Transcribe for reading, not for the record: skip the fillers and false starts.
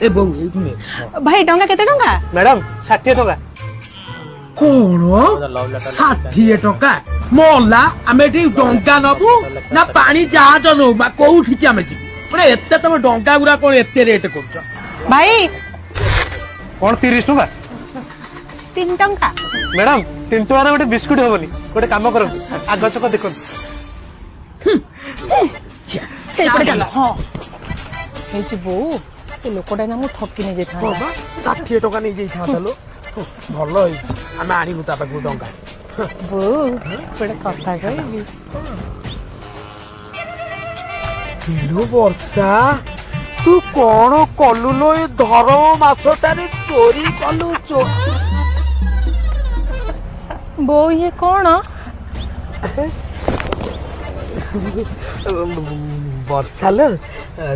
ए बो एठु ने भाई टंका केते टंका मैडम 60 टका कोन 60 टका मोला आमे एठी डंका नबु ना पानी जहाज नो मा कोउठी कि आमे जी माने एत्ते तमे डंका गुरा कोन एत्ते रेट करछ भाई कौन 30 टका 3 टंका मैडम 3 टका गोटे बिस्कुट होबनी गोटे काम करंतु आग चक देखो से पड़े चल हां हे जी बो से लोकडा ना मु ठकी ने जेठा बाबा 60 टका नै जेई थालो भलो होई आमे आनिबु ता पाखु डंका बो बड़े कथा कहबी किलो वर्षा तू कौन कलु लो ए धर्म मासटारे चोरी कलु बो ये कौन वर्षा लो